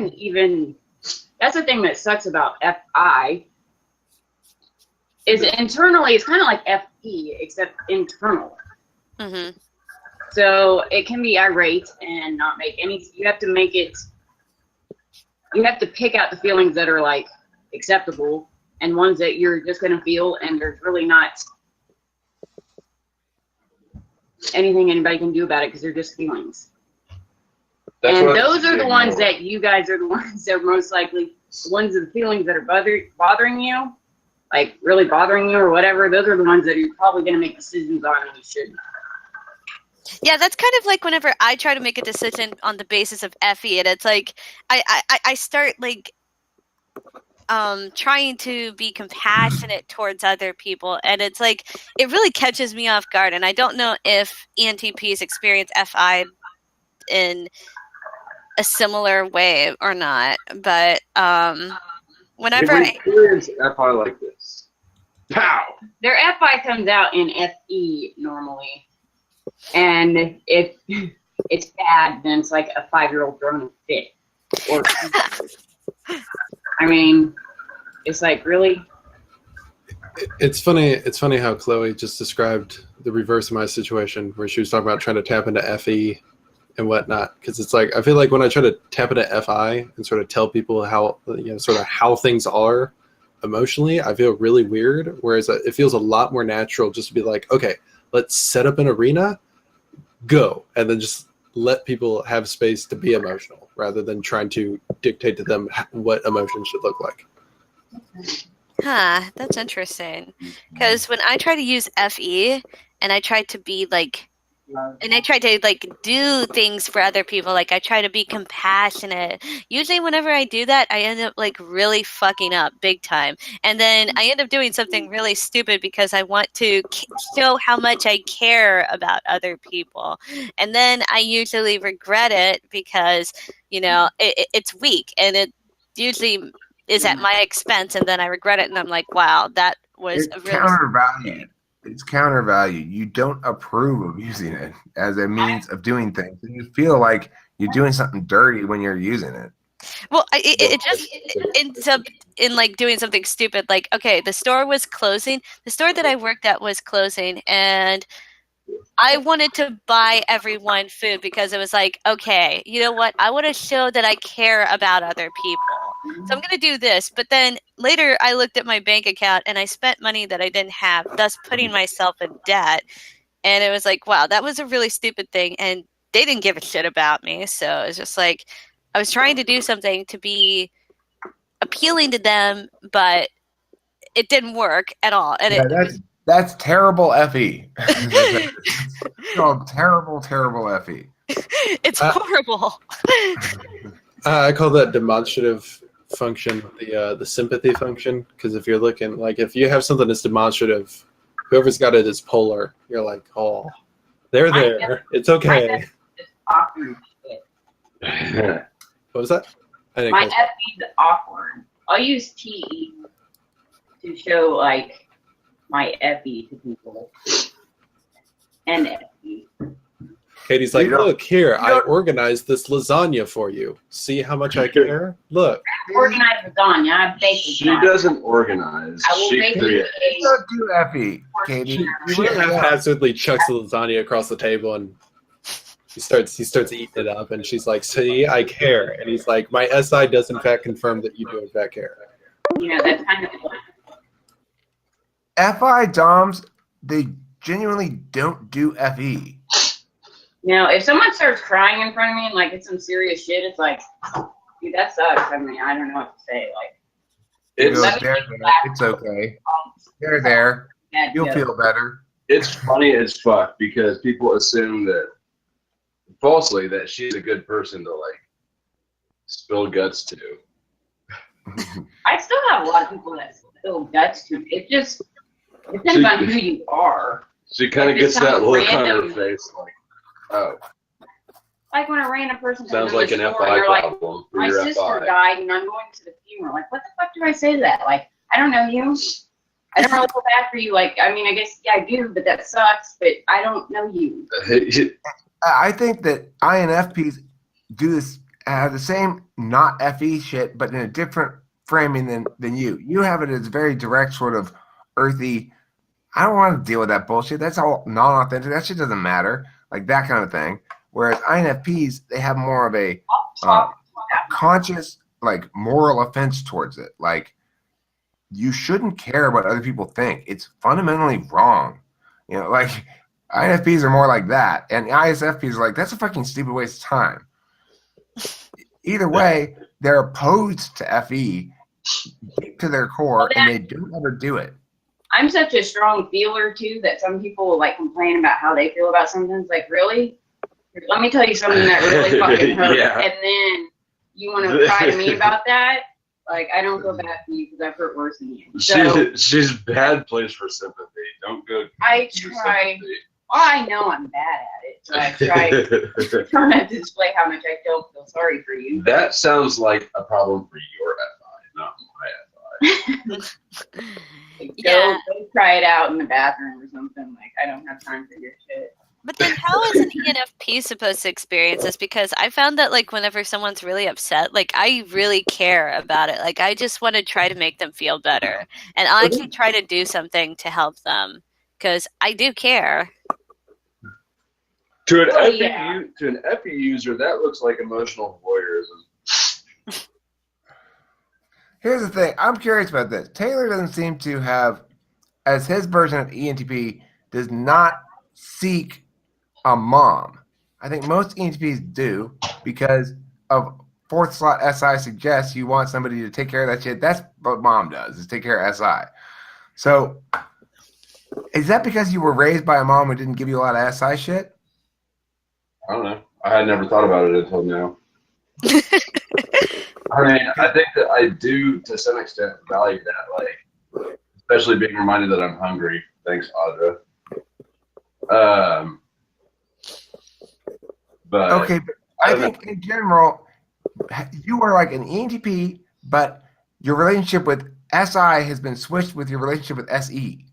And even, that's the thing that sucks about FI, is internally, it's kind of like FP, except internal. Mm-hmm. So it can be irate and not make any, you have to make it, you have to pick out the feelings that are like acceptable and ones that you're just going to feel, and there's really not anything anybody can do about it because they're just feelings. And those are the ones that you guys are the ones that are most likely, the ones of the feelings that are bothering you, like really bothering you or whatever, those are the ones that you're probably going to make decisions on and you shouldn't. Yeah, that's kind of like whenever I try to make a decision on the basis of FE, and it's like I start like trying to be compassionate towards other people, and it's like it really catches me off guard. And I don't know if ENTPs experience FI in a similar way or not, but whenever I experience FI like this, pow, their FI comes out in FE normally. And if it's bad, then it's like a 5-year-old throwing a fit. Or, I mean, it's like, really? It's funny. It's funny how Chloe just described the reverse of my situation, where she was talking about trying to tap into FE and whatnot. Because it's like, I feel like when I try to tap into FI and sort of tell people how, sort of how things are emotionally, I feel really weird. Whereas it feels a lot more natural just to be like, okay, let's set up an arena, go, and then just let people have space to be emotional rather than trying to dictate to them what emotion should look like. Huh, that's interesting. Because when I try to use FE and I try to be like, and I try to like do things for other people, like I try to be compassionate. Usually whenever I do that, I end up like really fucking up big time. And then I end up doing something really stupid because I want to show how much I care about other people. And then I usually regret it because, it's weak and it usually is at my expense. And then I regret it and I'm like, wow, that was it's countervalued. It's countervalued. You don't approve of using it as a means of doing things. And you feel like you're doing something dirty when you're using it. Well, it just ends up in like doing something stupid. Like, okay, the store was closing. The store that I worked at was closing, and I wanted to buy everyone food because it was like, okay, you know what? I want to show that I care about other people. So I'm going to do this. But then later I looked at my bank account and I spent money that I didn't have, thus putting myself in debt. And it was like, wow, that was a really stupid thing. And they didn't give a shit about me. So it's just like, I was trying to do something to be appealing to them, but it didn't work at all. And that's terrible FE. Terrible, terrible FE. It's horrible. I call that demonstrative function the sympathy function, because if you're looking, like, if you have something that's demonstrative, whoever's got it is polar. You're like, oh, they're there. It's okay. What was that? My FE is awkward. I'll use TE to show like my FE to people. And FE. Katie's like, look here, I organized this lasagna for you. See how much I care? Look. Organized lasagna. I bake lasagna. She doesn't organize. She creates. You don't do FE, Katie. She haphazardly chucks the lasagna across the table, and he starts eating it up, and she's like, see, I care. And he's like, my SI does in fact confirm that you do in fact care. That's kind of FI DOMs, they genuinely don't do FE. If someone starts crying in front of me and like it's some serious shit, it's like, dude, that sucks. I mean, I don't know what to say. Like, it's okay. They're there. You'll feel better. It's funny as fuck because people assume that falsely that she's a good person to like spill guts to. I still have a lot of people that spill guts to. It just depends on who you are. She kind of gets that look on her face, like, oh. Like when a random person sounds like an FI problem for my your sister FI. died and I'm going to the funeral. Like, what the fuck do I say to that? Like, I don't know you. I don't really feel bad for you. Like, I mean, I guess, yeah, I do, but that sucks, but I don't know you. I think that INFPs do this have the same not FE shit, but in a different framing than you. You have it as very direct, sort of earthy. I don't want to deal with that bullshit. That's all non-authentic. That shit doesn't matter. Like that kind of thing. Whereas INFPs, they have more of a conscious, like moral offense towards it. Like you shouldn't care what other people think. It's fundamentally wrong. You know, like INFPs are more like that, and ISFPs are like, that's a fucking stupid waste of time. Either way, they're opposed to FE to their core, and they don't ever do it. I'm such a strong feeler too that some people will like complain about how they feel about something. It's like, really? Let me tell you something that really fucking hurts, Yeah. and then you want to cry to me about that? Like, I don't feel bad for you because I've hurt worse than you. So She's bad place for sympathy. Don't go. I try. Well, I know I'm bad at it, so I try not to display how much I don't feel sorry for you. That sounds like a problem for your FI, not my FI. Go try it out in the bathroom or something. Like, I don't have time for your shit. But then how is an ENFP supposed to experience this? Because I found that, like, whenever someone's really upset, like, I really care about it. Like, I just want to try to make them feel better. And I can try to do something to help them because I do care. To an FE user, that looks like emotional voyeurism. Here's the thing. I'm curious about this. Taylor doesn't seem to have, as his version of ENTP, does not seek a mom. I think most ENTPs do because of fourth slot SI suggests you want somebody to take care of that shit. That's what mom does, is take care of SI. So is that because you were raised by a mom who didn't give you a lot of SI shit? I don't know. I had never thought about it until now. I mean, I think that I do, to some extent, value that, like, especially being reminded that I'm hungry. Thanks, Audra. But okay, but I think in general, you are like an ENTP, but your relationship with SI has been switched with your relationship with SE.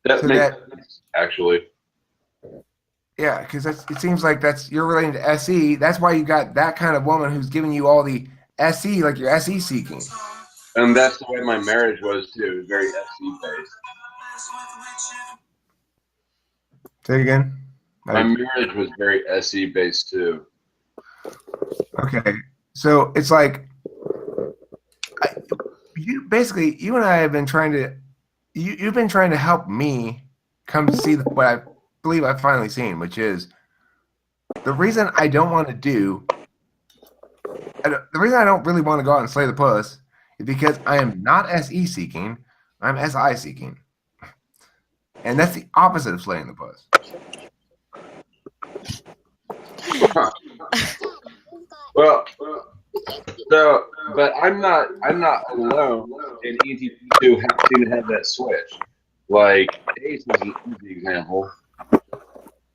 That makes sense, actually. Yeah, because it seems like you're relating to SE. That's why you got that kind of woman who's giving you all the SE, like you're SE seeking. And that's the way my marriage was too, very SE based. Say it again. My marriage was very SE based too. Okay, so it's like you and I have been trying to. You've been trying to help me come to see what I believe I've finally seen, which is the reason I don't want to do. The reason I don't really want to go out and slay the puss is because I am not SE seeking. I'm SI seeking, and that's the opposite of slaying the puss. Huh. Well, so, but I'm not alone in ENTP who seem to have that switch. Like Ace is an easy example.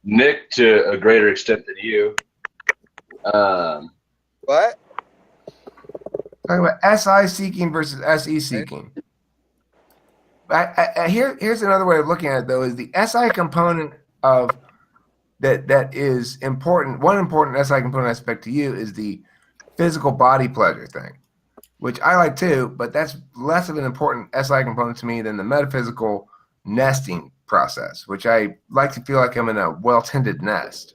Nick, to a greater extent than you. What? Talking about SI seeking versus SE seeking. Here's another way of looking at it, though, is the SI component of that is important. One important SI component aspect to you is the physical body pleasure thing, which I like too, but that's less of an important SI component to me than the metaphysical nesting process, which I like to feel like I'm in a well-tended nest.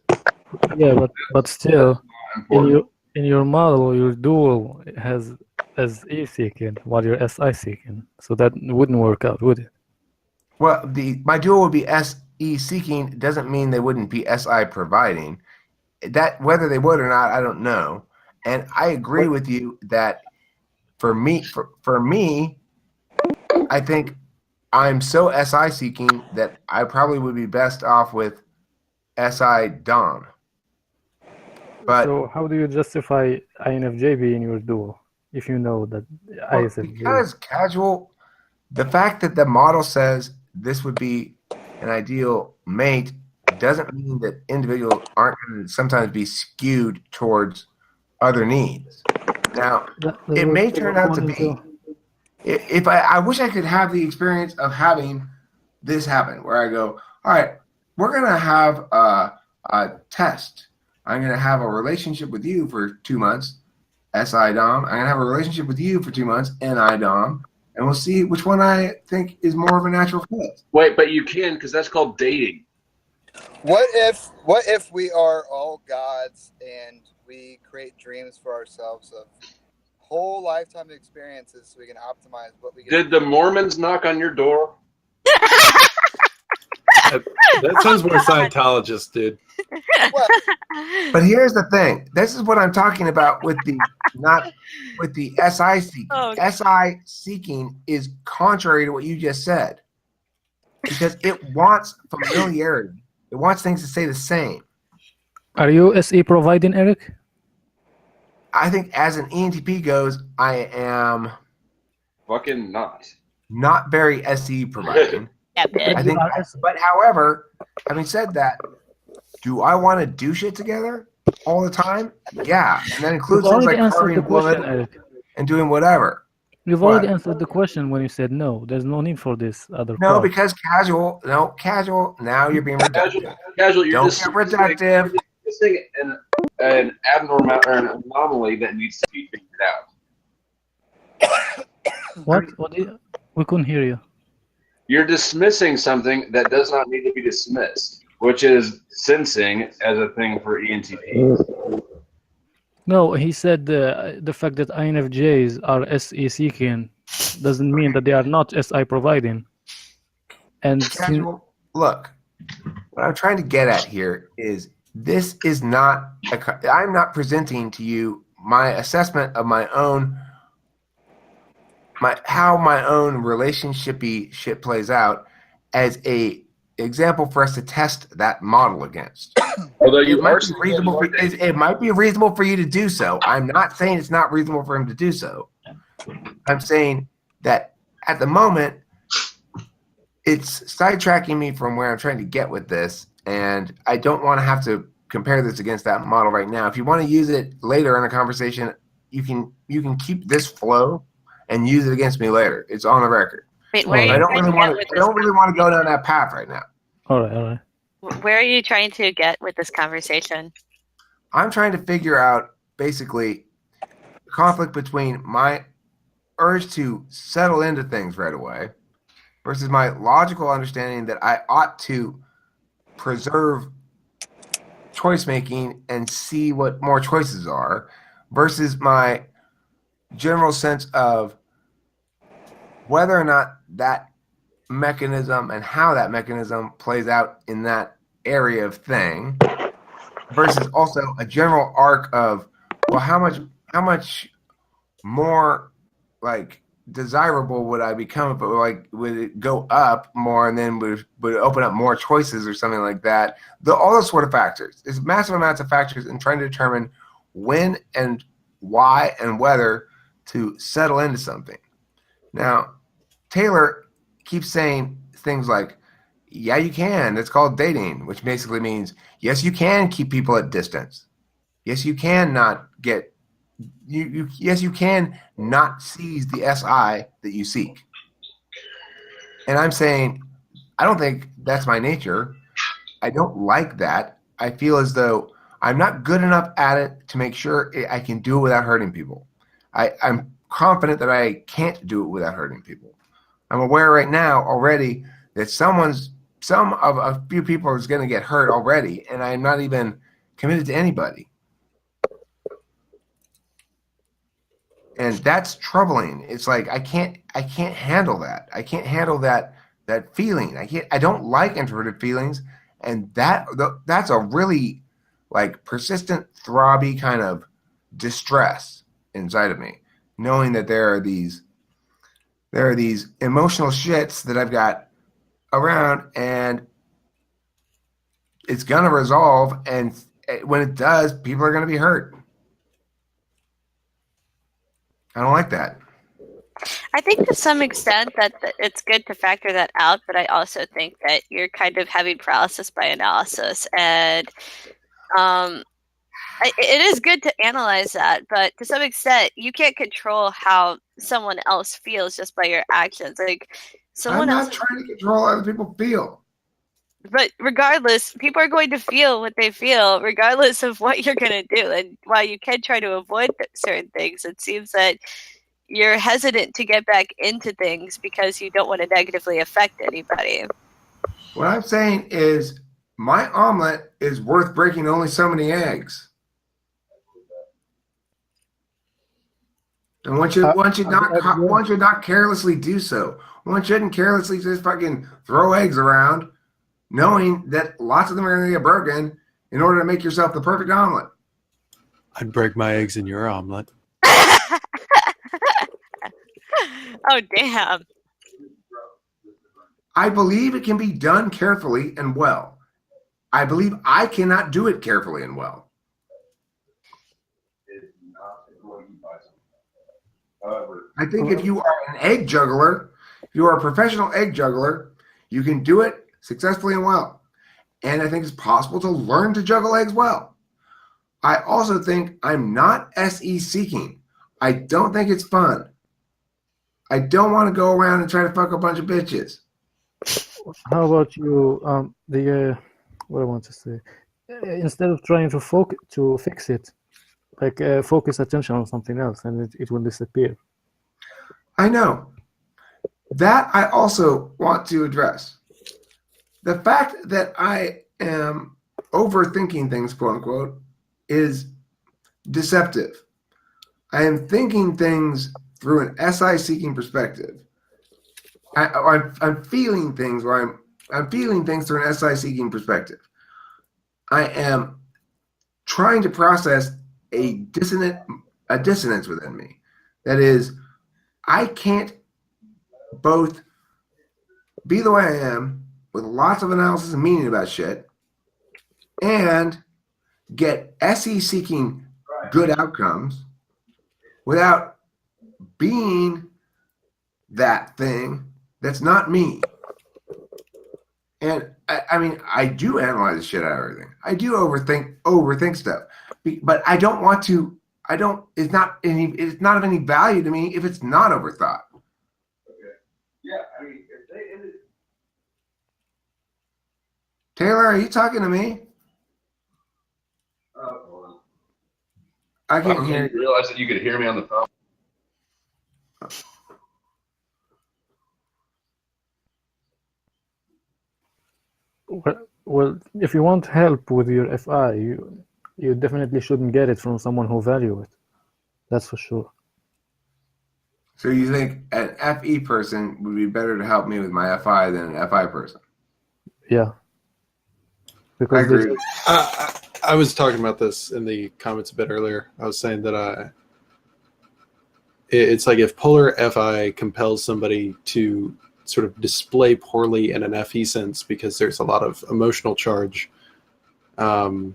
Yeah, but still, in your model, your dual has SE seeking while you're SI seeking, so that wouldn't work out, would it? Well, my dual would be SE seeking. Doesn't mean they wouldn't be SI providing. That whether they would or not, I don't know. And I agree with you that for me, I think I'm so SI seeking that I probably would be best off with SI Dom. But so how do you justify INFJ being your dual if you know that ISFJ? Because casual, the fact that the model says this would be an ideal mate doesn't mean that individuals aren't going to sometimes be skewed towards other needs. Now, it may turn out to be. If I wish I could have the experience of having this happen, where I go, all right, we're gonna have a test. I'm going to have a relationship with you for 2 months, SI Dom. I'm going to have a relationship with you for 2 months, NI Dom. And we'll see which one I think is more of a natural fit. Wait, but you can, because that's called dating. What if we are all gods and we create dreams for ourselves of whole lifetime experiences so we can optimize what we get? Did the Mormons knock on your door? That sounds more Scientologist, dude. But here's the thing. This is what I'm talking about with the SI seeking. Oh. SI seeking is contrary to what you just said. Because it wants familiarity. It wants things to stay the same. Are you SE providing, Eric? I think as an ENTP goes, I am Fucking not very SE providing. Yeah, I think, but however, having said that, do I want to do shit together all the time? Yeah, and that includes You've things already like answered carving the question, wood Eric. and doing whatever. You've What? already answered the question when you said no. There's no need for this other No, part. because casual. Now you're being reductive. casual. You're Don't just get reductive. dismissing an abnormal or an anomaly that needs to be figured out. What? We couldn't hear you. You're dismissing something that does not need to be dismissed, which is sensing as a thing for ENTP. No, he said the fact that INFJs are SE seeking doesn't mean that they are not SI providing. And Casual. Look, what I'm trying to get at here is this is not. I'm not presenting to you my assessment of my own. How my own relationshipy shit plays out as a example for us to test that model against. Although you It might be reasonable for you to do so. I'm not saying it's not reasonable for him to do so. I'm saying that at the moment, it's sidetracking me from where I'm trying to get with this, and I don't want to have to compare this against that model right now. If you want to use it later in a conversation, you can keep this flow and use it against me later. It's on the record. Wait, where are you I don't trying really to get want with to. I don't really want to go down that path right now. all right. Where are you trying to get with this conversation? I'm trying to figure out basically the conflict between my urge to settle into things right away versus my logical understanding that I ought to preserve choice making and see what more choices are versus my general sense of whether or not that mechanism and how that mechanism plays out in that area of thing versus also a general arc of, well, how much more like desirable would I become if it would it go up more and then would open up more choices or something like that. All those sort of factors. There's massive amounts of factors in trying to determine when and why and whether to settle into something. Now, Taylor keeps saying things like, yeah, you can. It's called dating, which basically means, yes, you can keep people at distance. Yes, you can not get yes, you can not seize the SI that you seek. And I'm saying, I don't think that's my nature. I don't like that. I feel as though I'm not good enough at it to make sure I can do it without hurting people. I'm confident that I can't do it without hurting people. I'm aware right now already that some of a few people is going to get hurt already, and I'm not even committed to anybody. And that's troubling. It's like I can't handle that. I can't handle that feeling. I don't like introverted feelings, and that's a really like persistent, throbby kind of distress inside of me, knowing that there are these emotional shits that I've got around, and it's gonna resolve, and when it does, people are gonna be hurt. I don't like that. I think to some extent that it's good to factor that out, but I also think that you're kind of having paralysis by analysis, and it is good to analyze that, but to some extent, you can't control how someone else feels just by your actions. Like I'm not trying to control how other people feel. But regardless, people are going to feel what they feel, regardless of what you're going to do. And while you can try to avoid certain things, it seems that you're hesitant to get back into things because you don't want to negatively affect anybody. What I'm saying is my omelet is worth breaking only so many eggs. And one should not carelessly do so. One shouldn't carelessly just fucking throw eggs around, knowing that lots of them are going to get broken in order to make yourself the perfect omelet. I'd break my eggs in your omelet. Oh, damn. I believe it can be done carefully and well. I believe I cannot do it carefully and well. I think if you are an egg juggler, if you are a professional egg juggler, you can do it successfully and well. And I think it's possible to learn to juggle eggs well. I also think I'm not SE seeking. I don't think it's fun. I don't want to go around and try to fuck a bunch of bitches. How about you? What I want to say, instead of trying to fix it, like focus attention on something else, and it will disappear. I know. That I also want to address. The fact that I am overthinking things, quote unquote, is deceptive. I am thinking things through an SI seeking perspective. I'm feeling things where I'm feeling things through an SI seeking perspective. I am trying to process a dissonance within me. That is, I can't both be the way I am with lots of analysis and meaning about shit and get SE seeking good outcomes without being that thing that's not me. And I mean, I do analyze the shit out of everything. I do overthink stuff, but I don't want to. It's not of any value to me if it's not overthought. Okay. Yeah, I mean, if they ended. Taylor, are you talking to me? Oh, I can't hear you. Realize that you could hear me on the phone. Well, if you want help with your FI, you definitely shouldn't get it from someone who values it. That's for sure. So you think an FE person would be better to help me with my FI than an FI person? Yeah. Because I agree. I was talking about this in the comments a bit earlier. I was saying that it's like if polar FI compels somebody to sort of display poorly in an FE sense because there's a lot of emotional charge. I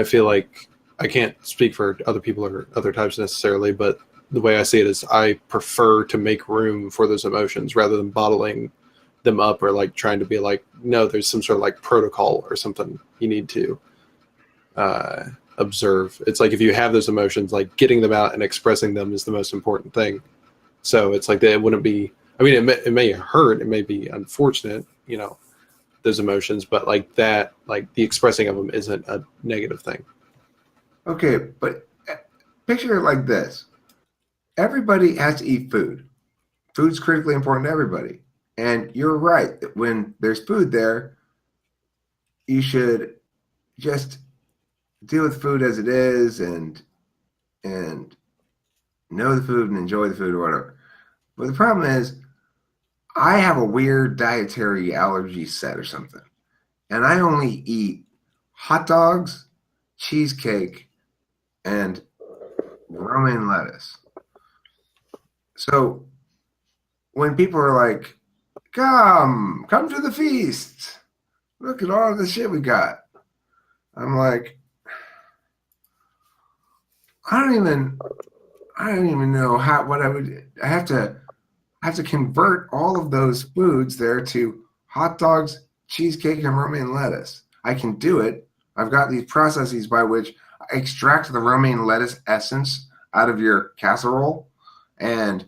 feel like I can't speak for other people or other types necessarily, but the way I see it is I prefer to make room for those emotions rather than bottling them up or like trying to be like, no, there's some sort of like protocol or something you need to observe. It's like if you have those emotions, like getting them out and expressing them is the most important thing. So it's like that it wouldn't be, I mean, it may hurt, it may be unfortunate, you know, those emotions, but like that, like the expressing of them isn't a negative thing. Okay, but picture it like this. Everybody has to eat food. Food's critically important to everybody. And you're right, that when there's food there, you should just deal with food as it is and know the food and enjoy the food or whatever. But the problem is, I have a weird dietary allergy set or something. And I only eat hot dogs, cheesecake, and romaine lettuce. So when people are like, come to the feast. Look at all of the shit we got. I'm like, I don't even know I have to convert all of those foods there to hot dogs, cheesecake, and romaine lettuce. I can do it. I've got these processes by which I extract the romaine lettuce essence out of your casserole, and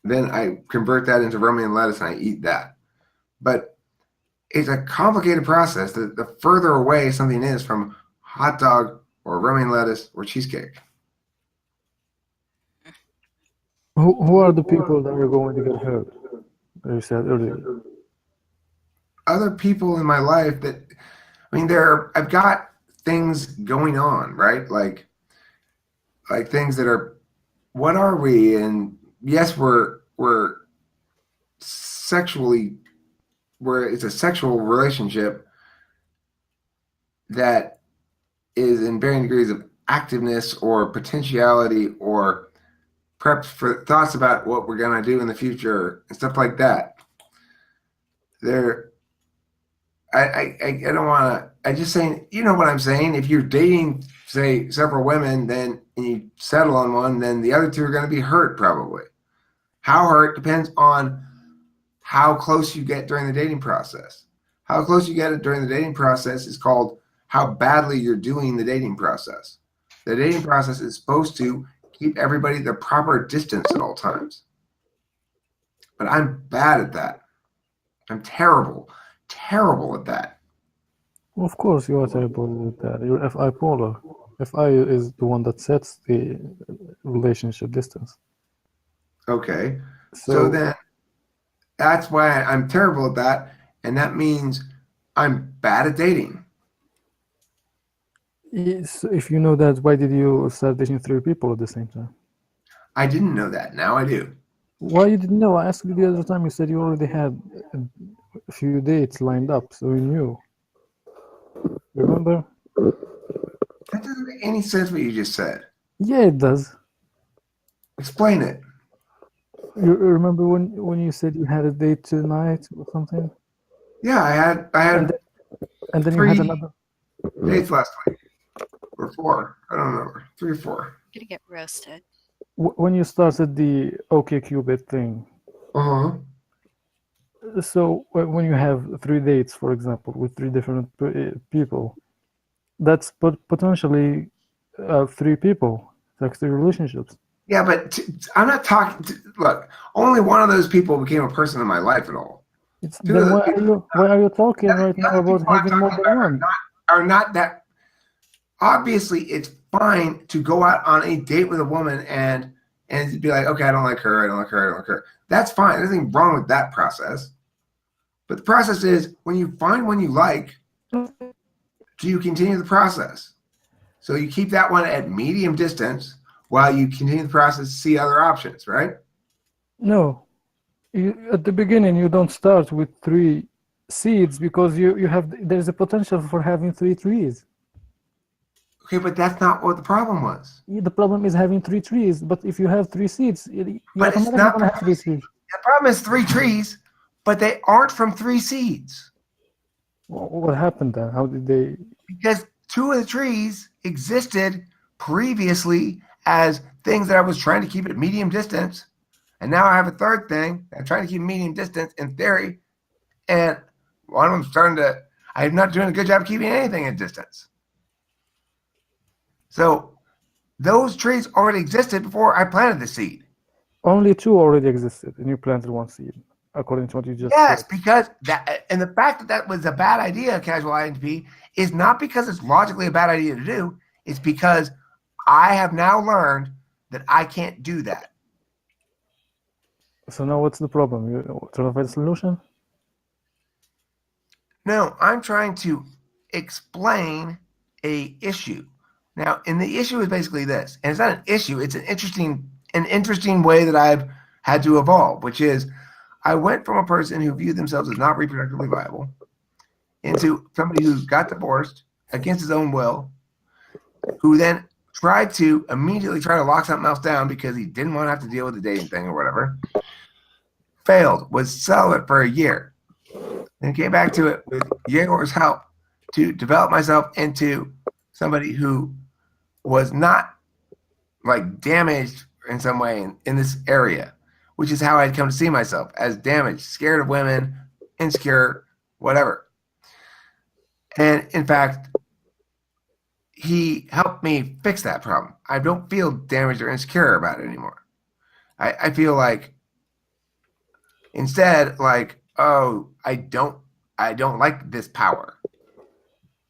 then I convert that into romaine lettuce and I eat that. But it's a complicated process. The further away something is from hot dog or romaine lettuce or cheesecake. Who are the people that are going to get hurt? You said earlier. Other people in my life that, I mean, I've got things going on, right? Like things that are, what are we? And yes, we're sexually, it's a sexual relationship that is in varying degrees of activeness or potentiality or prepped for thoughts about what we're going to do in the future and stuff like that. I don't want to, I just saying, you know what I'm saying? If you're dating, say, several women, then and you settle on one, then the other two are going to be hurt probably. How hurt depends on how close you get during the dating process. How close you get during the dating process is called how badly you're doing the dating process. The dating process is supposed to keep everybody the proper distance at all times. But I'm bad at that. I'm terrible at that. Of course, you are terrible at that. You're FI polar. FI is the one that sets the relationship distance. Okay. So then that's why I'm terrible at that. And that means I'm bad at dating. If you know that, why did you start dating 3 people at the same time? I didn't know that. Now I do. Why you didn't know? I asked you the other time. You said you already had a few dates lined up, so you knew. Remember? That doesn't make any sense what you just said. Yeah, it does. Explain it. You remember when you said you had a date tonight or something? Yeah, I had and then 3 you had another dates last week. Or 4. I don't remember. 3 or 4. I'm gonna get roasted. When you started the OkCupid thing. Uh-huh. So when you have 3 dates, for example, with 3 different people, that's potentially 3 people, like 3 relationships. Yeah, but I'm not talking. Look, only one of those people became a person in my life at all. Then why are you talking right now about having more than one? Are not that. Obviously, it's fine to go out on a date with a woman and be like, okay, I don't like her, I don't like her, I don't like her. That's fine. There's nothing wrong with that process. But the process is when you find one you like, do you continue the process? So you keep that one at medium distance while you continue the process to see other options, right? No. At the beginning, you don't start with 3 seeds because there's a potential for having 3 trees. Okay, but that's not what the problem was. The problem is having 3 trees, but if you have 3 seeds, you're but it's not going to have 3 seeds. The problem is 3 trees, but they aren't from 3 seeds. What happened then? How did they? Because 2 of the trees existed previously as things that I was trying to keep at medium distance. And now I have a third thing. I'm trying to keep medium distance in theory. And one of them I'm not doing a good job keeping anything at distance. So those trees already existed before I planted the seed. Only 2 already existed, and you planted 1 seed, according to what you just said. Yes, because that, and the fact that was a bad idea, casual INTP, is not because it's logically a bad idea to do. It's because I have now learned that I can't do that. So now what's the problem? You trying to find a solution? No, I'm trying to explain a issue. Now, and the issue is basically this, and it's not an issue, it's an interesting way that I've had to evolve, which is I went from a person who viewed themselves as not reproductively viable into somebody who got divorced against his own will, who then tried to immediately try to lock something else down because he didn't want to have to deal with the dating thing or whatever, failed, was celibate for a year, then came back to it with Yegor's help to develop myself into somebody who was not like damaged in some way in this area, which is how I'd come to see myself, as damaged, scared of women, insecure, whatever. And in fact, he helped me fix that problem. I don't feel damaged or insecure about it anymore. I feel like instead, like, oh, I I don't like this power.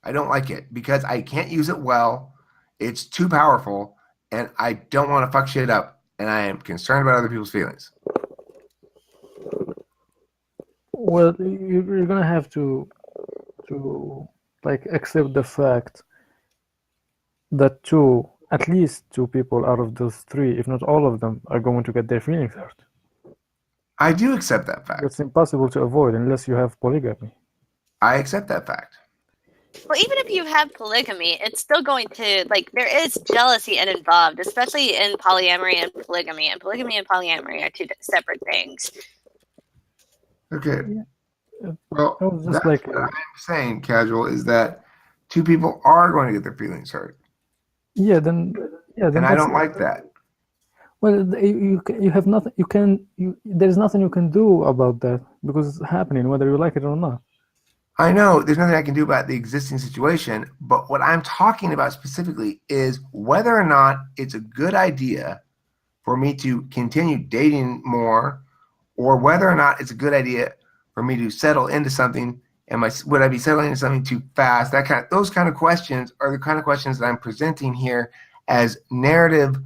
I don't like it because I can't use it well. It's too powerful, and I don't want to fuck shit up, and I am concerned about other people's feelings. Well, you're gonna have to like accept the fact that at least two people out of those three, if not all of them, are going to get their feelings hurt. I do accept that fact. It's impossible to avoid unless you have polygamy. I accept that fact. Well, even if you have polygamy, it's still going to, like, there is jealousy involved, especially in polyamory and polygamy. And polygamy and polyamory are two separate things. Okay. Yeah. Well, I was just that's like, what I'm saying, casual, is that two people are going to get their feelings hurt. then And I don't like that. Well, you have nothing. There's nothing you can do about that because it's happening, whether you like it or not. I know there's nothing I can do about the existing situation, but what I'm talking about specifically is whether or not it's a good idea for me to continue dating more, or whether or not it's a good idea for me to settle into something. Would I be settling into something too fast? Those kind of questions are the kind of questions that I'm presenting here as normative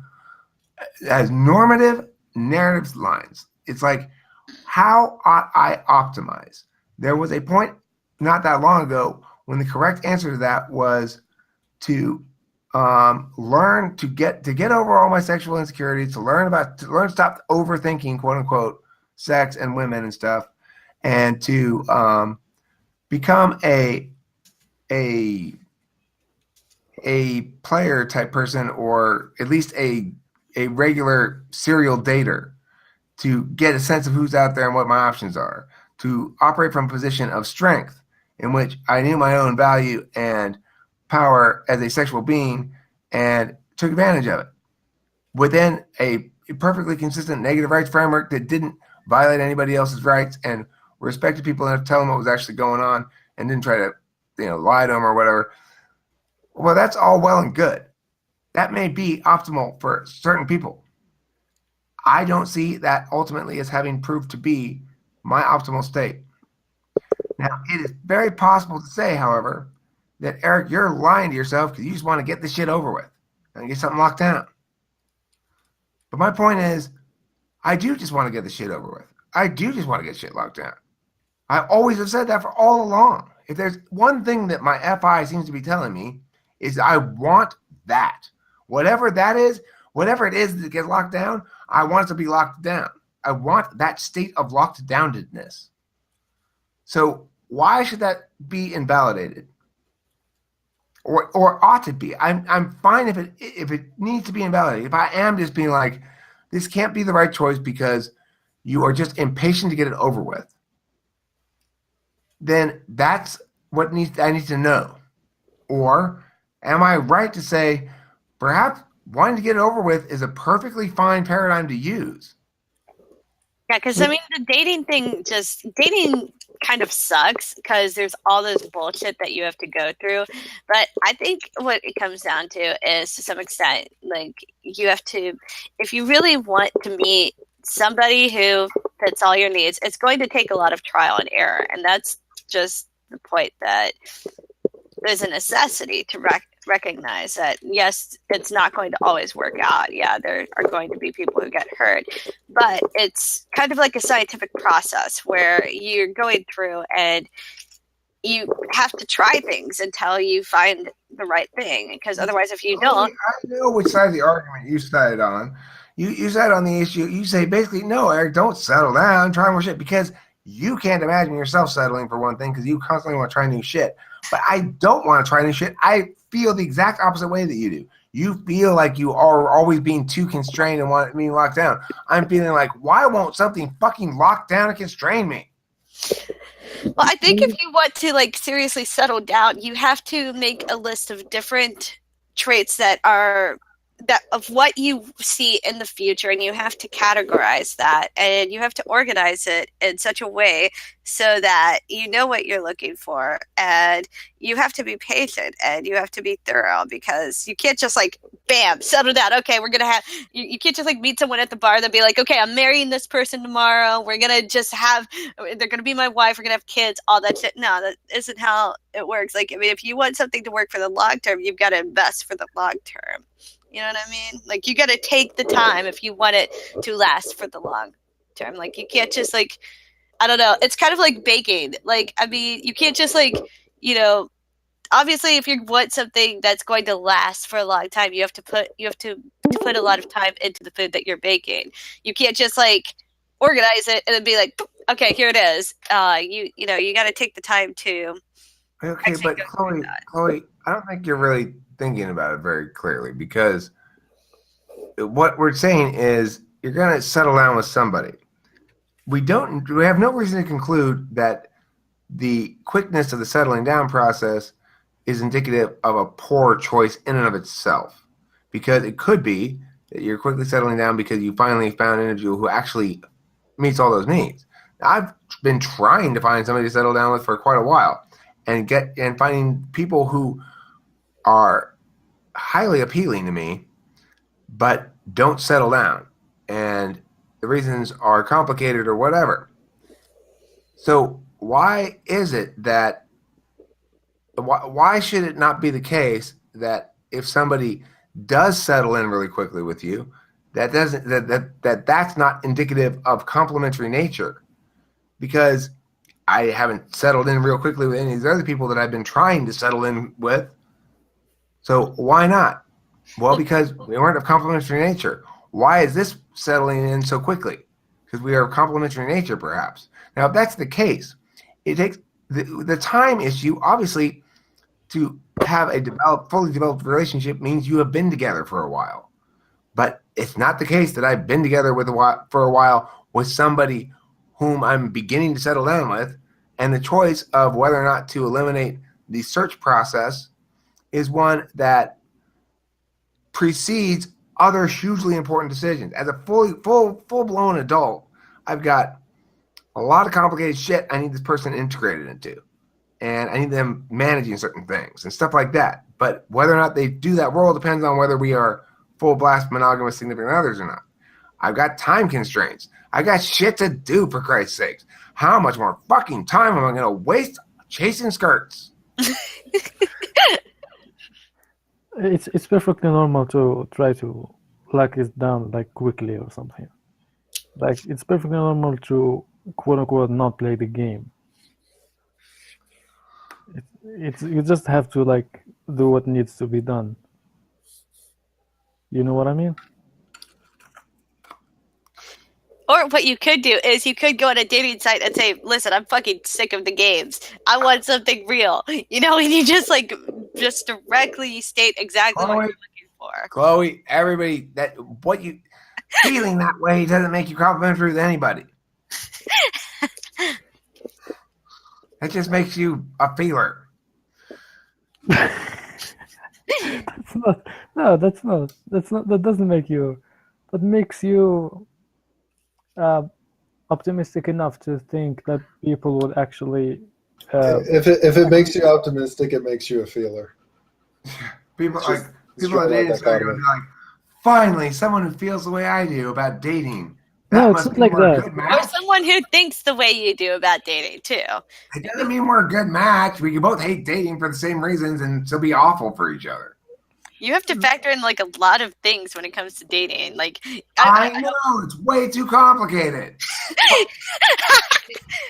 narrative lines. It's like, how ought I optimize? There was a point not that long ago when the correct answer to that was to learn to get over all my sexual insecurities, to learn to stop overthinking, quote unquote, sex and women and stuff, and to become a player type person, or at least a regular serial dater, to get a sense of who's out there and what my options are, to operate from a position of strength in which I knew my own value and power as a sexual being and took advantage of it within a perfectly consistent negative rights framework that didn't violate anybody else's rights and respected people enough to tell them what was actually going on and didn't try to, lie to them or whatever. Well, that's all well and good. That may be optimal for certain people. I don't see that ultimately as having proved to be my optimal state. Now, it is very possible to say, however, that, Eric, you're lying to yourself because you just want to get this shit over with and get something locked down. But my point is, I do just want to get this shit over with. I do just want to get shit locked down. I always have said that for all along. If there's one thing that my FI seems to be telling me, is I want that. Whatever that is, whatever it is that gets locked down, I want it to be locked down. I want that state of locked downness. So why should that be invalidated? Or ought to be? I'm fine if it needs to be invalidated. If I am just being like, this can't be the right choice because you are just impatient to get it over with, then that's what I need to know. Or am I right to say, perhaps wanting to get it over with is a perfectly fine paradigm to use? Yeah, because I mean, the dating kind of sucks because there's all this bullshit that you have to go through. But I think what it comes down to is, to some extent, like, you have to, if you really want to meet somebody who fits all your needs, it's going to take a lot of trial and error. And that's just the point, that there's a necessity to recognize that, yes, it's not going to always work out. Yeah, there are going to be people who get hurt, but it's kind of like a scientific process where you're going through and you have to try things until you find the right thing, because otherwise, if you don't... I know which side of the argument you sided on. You side on the issue. You say basically, no, Eric, don't settle down, try more shit, because you can't imagine yourself settling for one thing because you constantly want to try new shit. But I don't want to try new shit. I feel the exact opposite way that you do. You feel like you are always being too constrained and want me locked down. I'm feeling like, why won't something fucking lock down and constrain me? Well, I think if you want to, like, seriously settle down, you have to make a list of different traits that of what you see in the future, and you have to categorize that, and you have to organize it in such a way so that you know what you're looking for, and you have to be patient and you have to be thorough, because you can't just like bam settle down. Okay, we're gonna have you can't just like meet someone at the bar and be like, okay, I'm marrying this person tomorrow, we're gonna just have, they're gonna be my wife, we're gonna have kids, all that shit. No, that isn't how it works. Like, I mean, if you want something to work for the long term, you've got to invest for the long term. You know what I mean? Like, you got to take the time if you want it to last for the long term. Like, you can't just like, I don't know. It's kind of like baking. Like, I mean, you can't just like, you know, obviously if you want something that's going to last for a long time, you have to put a lot of time into the food that you're baking. You can't just like organize it and then be like, okay, here it is. You know, you got to take the time to. Okay, but Chloe, I don't think you're really thinking about it very clearly, because what we're saying is you're going to settle down with somebody. We have no reason to conclude that the quickness of the settling down process is indicative of a poor choice in and of itself, because it could be that you're quickly settling down because you finally found an individual who actually meets all those needs. Now, I've been trying to find somebody to settle down with for quite a while, and finding people who are highly appealing to me, but don't settle down, and the reasons are complicated or whatever. So why is it that? Why should it not be the case that if somebody does settle in really quickly with you, that's not indicative of complementary nature? Because I haven't settled in real quickly with any of these other people that I've been trying to settle in with. So why not? Well, because we weren't of complementary nature. Why is this settling in so quickly? Because we are of complementary nature, perhaps. Now, if that's the case, it takes the time issue, obviously, to have a fully developed relationship means you have been together for a while. But it's not the case that I've been together for a while with somebody whom I'm beginning to settle down with, and the choice of whether or not to eliminate the search process is one that precedes other hugely important decisions. As a full-blown adult, I've got a lot of complicated shit I need this person integrated into, and I need them managing certain things and stuff like that. But whether or not they do that role depends on whether we are full-blast monogamous significant others or not. I've got time constraints. I got shit to do, for Christ's sakes. How much more fucking time am I going to waste chasing skirts? It's perfectly normal to try to lock it down like quickly or something. Like, it's perfectly normal to quote unquote not play the game. You just have to like do what needs to be done. You know what I mean? Or what you could do is you could go on a dating site and say, listen, I'm fucking sick of the games. I want something real. You know, and you just directly state exactly what you're looking for. Chloe, everybody, feeling that way doesn't make you complimentary with anybody. That just makes you a feeler. That doesn't make you. That makes you optimistic enough to think that people would actually. If it makes you optimistic, it makes you a feeler. People on dating sites are like, finally, someone who feels the way I do about dating. No, it's not like that. Or someone who thinks the way you do about dating, too. It doesn't mean we're a good match. We can both hate dating for the same reasons and still be awful for each other. You have to factor in like a lot of things when it comes to dating. Like I know it's way too complicated.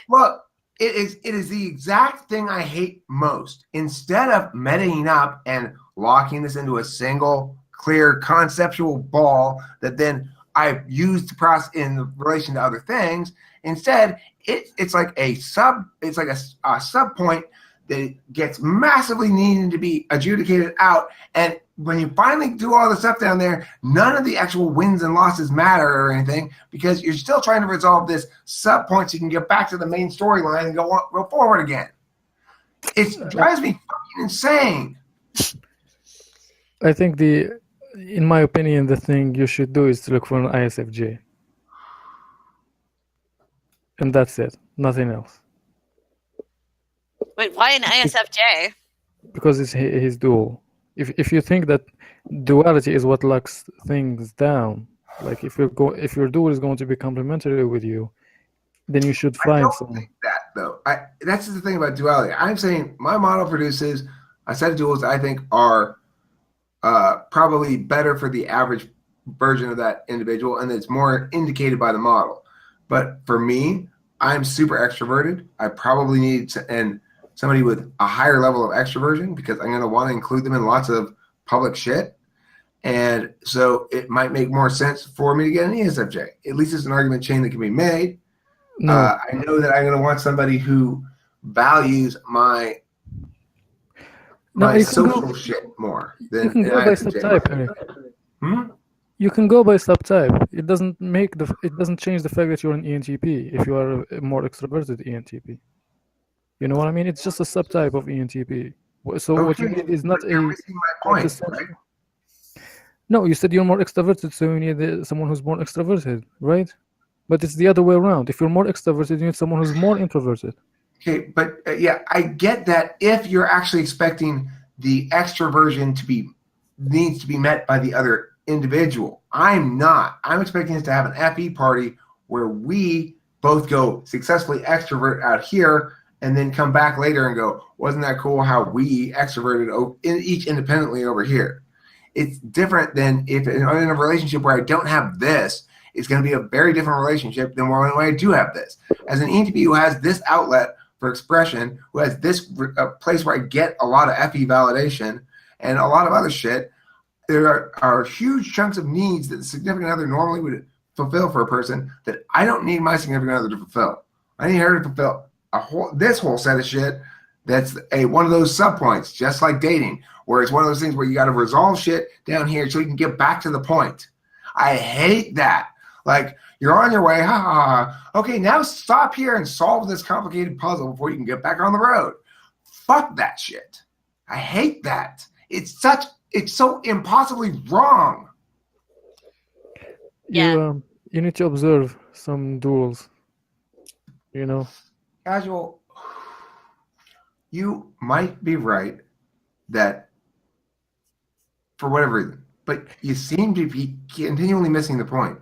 Look, it is the exact thing I hate most. Instead of meting up and locking this into a single, clear, conceptual ball that then I use to process in relation to other things, instead it's like a sub point that gets massively needing to be adjudicated out. And when you finally do all the stuff down there, none of the actual wins and losses matter or anything, because you're still trying to resolve this sub point so you can get back to the main storyline and go forward again. It drives me fucking insane. I think the in my opinion, the thing you should do is to look for an ISFJ. And that's it. Nothing else. Wait, why an ISFJ? Because it's his dual. If you think that duality is what locks things down, like if your dual is going to be complementary with you, then you should I find don't someone. think that though. That's the thing about duality. I'm saying my model produces a set of duals that I think are probably better for the average version of that individual, and it's more indicated by the model. But for me, I'm super extroverted. I probably need somebody with a higher level of extroversion because I'm going to want to include them in lots of public shit. And so it might make more sense for me to get an ESFJ. At least it's an argument chain that can be made. No, I know that I'm going to want somebody who values my no, you can social go. shit more You than can an go by ISFJ. subtype, Eric. Hmm? You can go by subtype. It doesn't change the fact that you're an ENTP if you are a more extroverted ENTP. You know what I mean? It's just a subtype of ENTP. So what you Okay, need is not but you're a missing my point, quintessential. right? No, you said you're more extroverted, so you need someone who's more extroverted, right? But it's the other way around. If you're more extroverted, you need someone who's more introverted. Okay, but yeah, I get that if you're actually expecting the extroversion needs to be met by the other individual. I'm not. I'm expecting us to have an FE party where we both go successfully extrovert out here and then come back later and go, wasn't that cool how we extroverted each independently over here? It's different than if I'm in a relationship where I don't have this. It's going to be a very different relationship than when I do have this. As an ENTP who has this outlet for expression, who has this place where I get a lot of FE validation and a lot of other shit, there are huge chunks of needs that the significant other normally would fulfill for a person that I don't need my significant other to fulfill. I need her to fulfill this whole set of shit that's one of those subpoints, just like dating, where it's one of those things where you got to resolve shit down here so you can get back to the point. I hate that. Like, you're on your way, ha ha ha. Okay, now stop here and solve this complicated puzzle before you can get back on the road. Fuck that shit. I hate that. It's so impossibly wrong. Yeah. You need to observe some duels. You know. Casual, you might be right that for whatever reason, but you seem to be continually missing the point.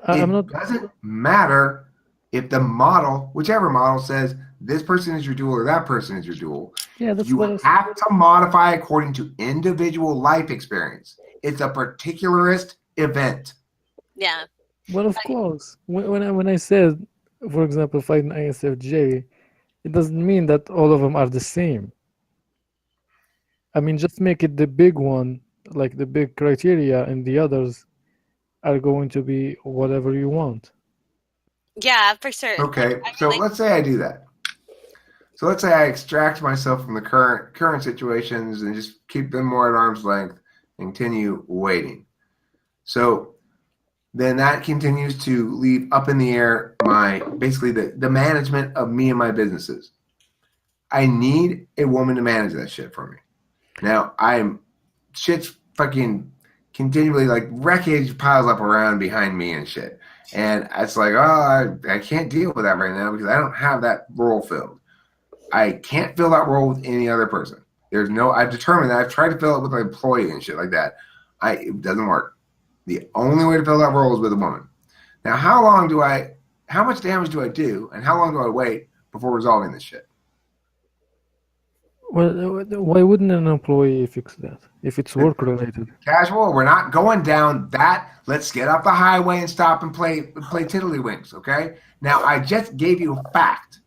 It doesn't matter if the model, whichever model, says this person is your dual or that person is your dual. Yeah, that's you what have to modify according to individual life experience. It's a particularist event. Yeah. Well, of course. When I said, for example, find an ISFJ, it doesn't mean that all of them are the same. I mean, just make it the big one, like the big criteria, and the others are going to be whatever you want. Yeah, for sure. Okay, so let's say I do that. So let's say I extract myself from the current situations and just keep them more at arm's length and continue waiting. So then that continues to leave up in the air basically the management of me and my businesses. I need a woman to manage that shit for me. Now shit's fucking continually like wreckage piles up around behind me and shit. And it's like, oh, I can't deal with that right now because I don't have that role filled. I can't fill that role with any other person. I've determined that. I've tried to fill it with an employee and shit like that. It doesn't work. The only way to fill that role is with a woman. Now, how much damage do I do and how long do I wait before resolving this shit? Well, why wouldn't an employee fix that if it's work related? Casual, we're not going down that. Let's get off the highway and stop and play tiddlywinks, okay? Now, I just gave you a fact.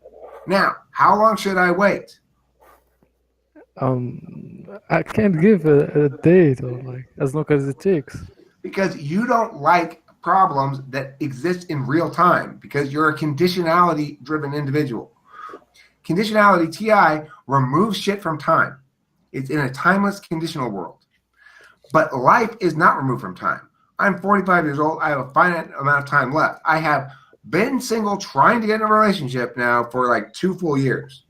Now, how long should I wait? I can't give a date or like as long as it takes. Because you don't like problems that exist in real time because you're a conditionality-driven individual. Conditionality, TI, removes shit from time. It's in a timeless conditional world. But life is not removed from time. I'm 45 years old. I have a finite amount of time left. I have been single trying to get in a relationship now for like 2 full years.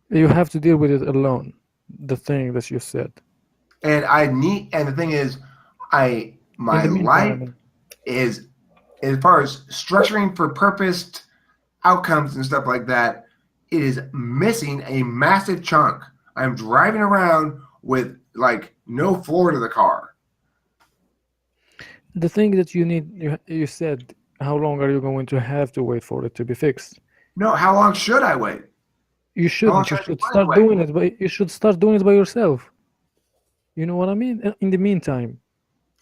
You have to deal with it alone, the thing that you said. And the thing is, my life is, as far as structuring for purposed outcomes and stuff like that, it is missing a massive chunk. I'm driving around with like no floor to the car. The thing that you need, you said, how long are you going to have to wait for it to be fixed? No, how long should I wait? You shouldn't. You should start doing it, but you should start doing it by yourself. You know what I mean? In the meantime.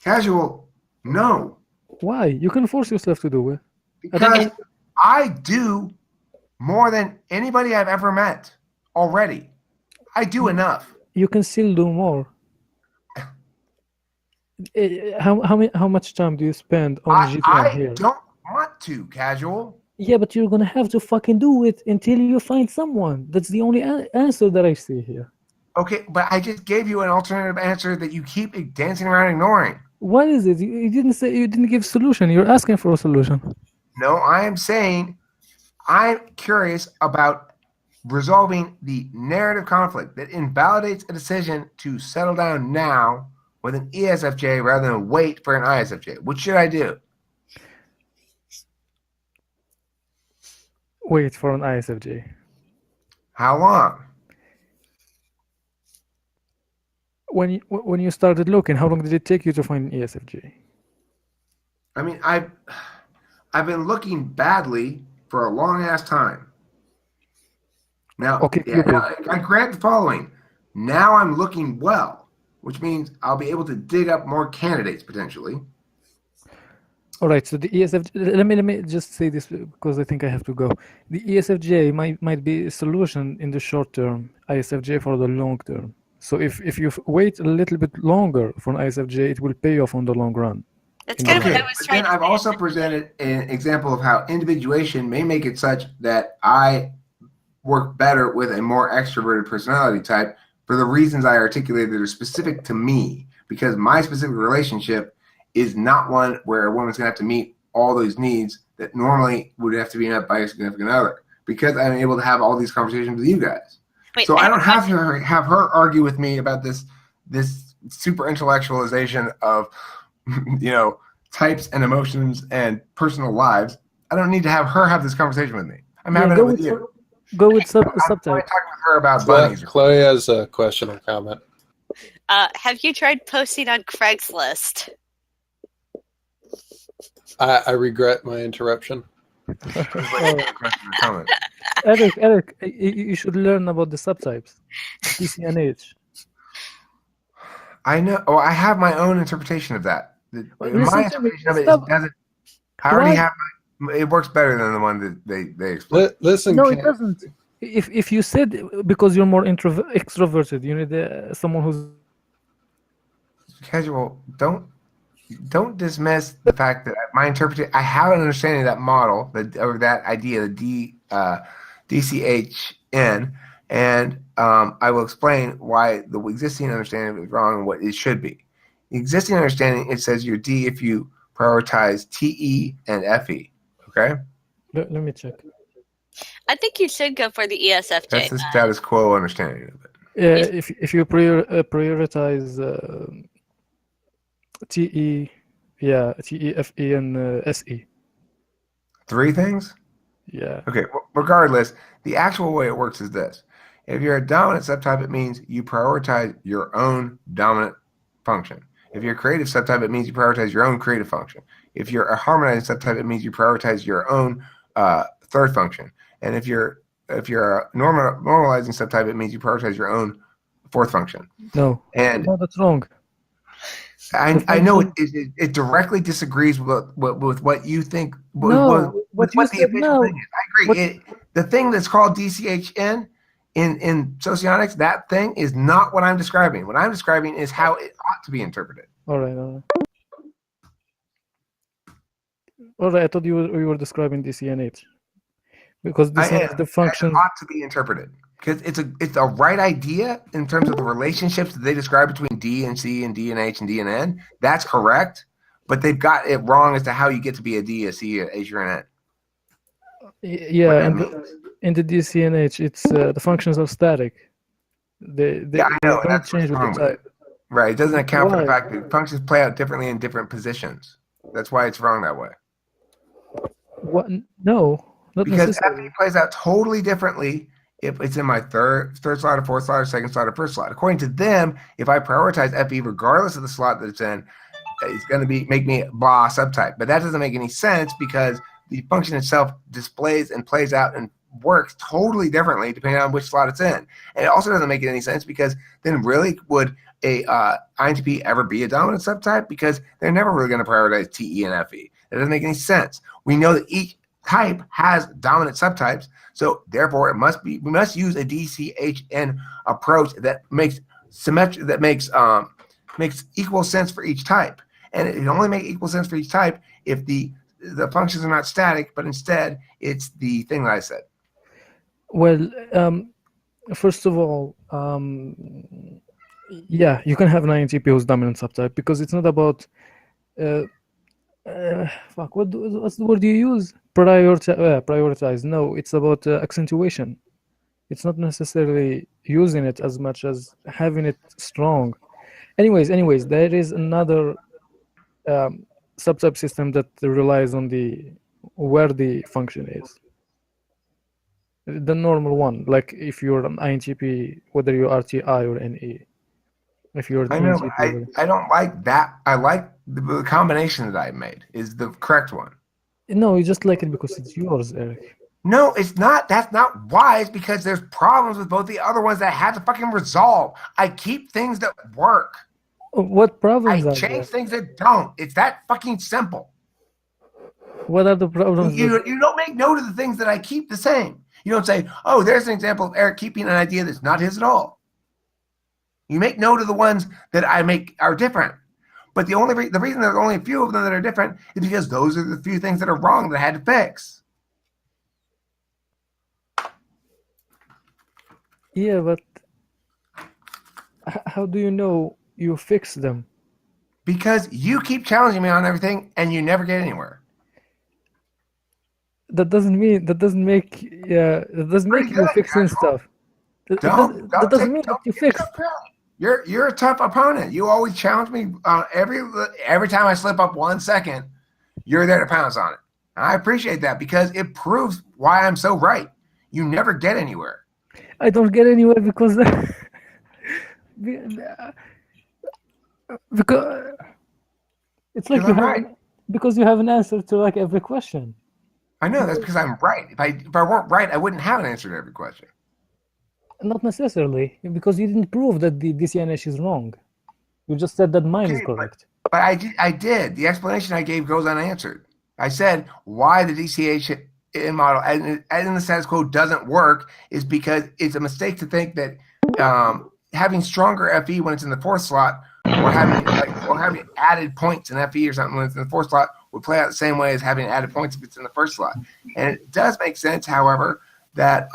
Casual, no. Why? You can force yourself to do it. Because I do more than anybody I've ever met already. I do enough. You can still do more. How much time do you spend on GTA here? I don't want to, Casual. Yeah, but you're gonna have to fucking do it until you find someone. That's the only answer that I see here. Okay, but I just gave you an alternative answer that you keep dancing around ignoring. What is it? You didn't say, you didn't give solution. You're asking for a solution. No, I am saying I'm curious about resolving the narrative conflict that invalidates a decision to settle down now with an ESFJ rather than wait for an ISFJ. What should I do? Wait for an ISFJ. How long? When you started looking, how long did it take you to find an ESFJ? I mean, I've been looking badly for a long ass time. Now, okay, I grant the following. Now I'm looking well, which means I'll be able to dig up more candidates potentially. All right, so the ESFJ. Let me just say this because I think I have to go. The ESFJ might be a solution in the short term. ISFJ for the long term. So if you wait a little bit longer for an ISFJ, it will pay off on the long run. That's kind of what I was trying to say. I've also presented an example of how individuation may make it such that I work better with a more extroverted personality type for the reasons I articulated that are specific to me, because my specific relationship is not one where a woman's going to have to meet all those needs that normally would have to be met by a significant other, because I'm able to have all these conversations with you guys. Wait, so I don't have to have her argue with me about this super intellectualization of, you know, types and emotions and personal lives. I don't need to have her have this conversation with me. I'm having it with you. Go with subtype. I'm talking with her about bunnies. Chloe has a question or comment. Have you tried posting on Craigslist? I regret my interruption. Eric, you should learn about the subtypes, DCNH. I know. Oh, I have my own interpretation of that. My interpretation of it doesn't. I already have. It works better than the one that they explain. Listen. No, it doesn't. If you said because you're more extroverted, you need someone who's casual. Don't dismiss the fact that my interpretation. I have an understanding of that model, or that idea, the DCHN, and I will explain why the existing understanding is wrong and what it should be. The existing understanding, it says you're D if you prioritize TE and FE. Okay. Let me check. I think you should go for the ESFJ. That's the status quo understanding of it. Yeah, if you prioritize TE, TE, FE, and SE. 3 things? Yeah. Okay, regardless, the actual way it works is this. If you're a dominant subtype, it means you prioritize your own dominant function. If you're a creative subtype, it means you prioritize your own creative function. If you're a harmonizing subtype, it means you prioritize your own third function. And if you're a normalizing subtype, it means you prioritize your own fourth function. No, that's wrong. I know it directly disagrees with what you think. What you said now. I agree. The thing that's called DCHN in socionics, that thing is not what I'm describing. What I'm describing is how it ought to be interpreted. All right. I thought you were describing DCNH because this is the function. It ought to be interpreted. Because it's a right idea in terms of the relationships that they describe between D and C and D and H and D and N. That's correct, but they've got it wrong as to how you get to be a D, a C, a H, or an N. Yeah, and in the DC and H, it's the functions are static. They don't change with the type. Right. It doesn't account for the Why? fact that functions play out differently in different positions. That's why it's wrong that way. What? No, not Because necessarily. FE plays out totally differently if it's in my third slot or fourth slot or second slot or first slot. According to them, if I prioritize FE regardless of the slot that it's in, it's going to make me blah subtype. But that doesn't make any sense because the function itself displays and plays out and works totally differently depending on which slot it's in. And it also doesn't make any sense because then really would a INTP ever be a dominant subtype? Because they're never really going to prioritize TE and FE. It doesn't make any sense. We know that each type has dominant subtypes, so therefore we must use a DCHN approach that makes makes equal sense for each type. And it only makes equal sense for each type if the functions are not static, but instead it's the thing that I said. Well, first of all, yeah, you can have an INTP who's dominant subtype because it's not about what's the word you use? Prioritize. No, it's about accentuation. It's not necessarily using it as much as having it strong. Anyways, there is another subtype system that relies on where the function is. The normal one, like if you're an INTP, whether you're RTI or NE. If you're an I know, INTP, I don't like that. I like the combination that I made is the correct one. no, you just like it because it's yours, Eric. No, it's not. That's not why. It's because there's problems with both the other ones that I had to fucking resolve. I keep things that work. What problems I are change there? things that don't. It's that fucking simple. What are the problems? You don't make note of the things that I keep the same. You don't say, oh, there's an example of Eric keeping an idea that's not his at all. You make note of the ones that I make are different. But the reason there's only a few of them that are different is because those are the few things that are wrong that I had to fix. Yeah, but how do you know you fix them? Because you keep challenging me on everything and you never get anywhere. That doesn't make Pretty you good, fixing Joshua. stuff. That doesn't mean that you fix. You're a tough opponent. You always challenge me every time I slip up 1 second. You're there to pounce on it. And I appreciate that because it proves why I'm so right. You never get anywhere. I don't get anywhere because it's like because you have an answer to like every question. I know that's because I'm right. If I weren't right, I wouldn't have an answer to every question. Not necessarily, because you didn't prove that the DCNH is wrong. You just said that mine is correct. But I did. The explanation I gave goes unanswered. I said why the DCH model and in the status quo doesn't work is because it's a mistake to think that having stronger FE when it's in the fourth slot or having added points in FE or something when it's in the fourth slot would play out the same way as having added points if it's in the first slot. And it does make sense, however, that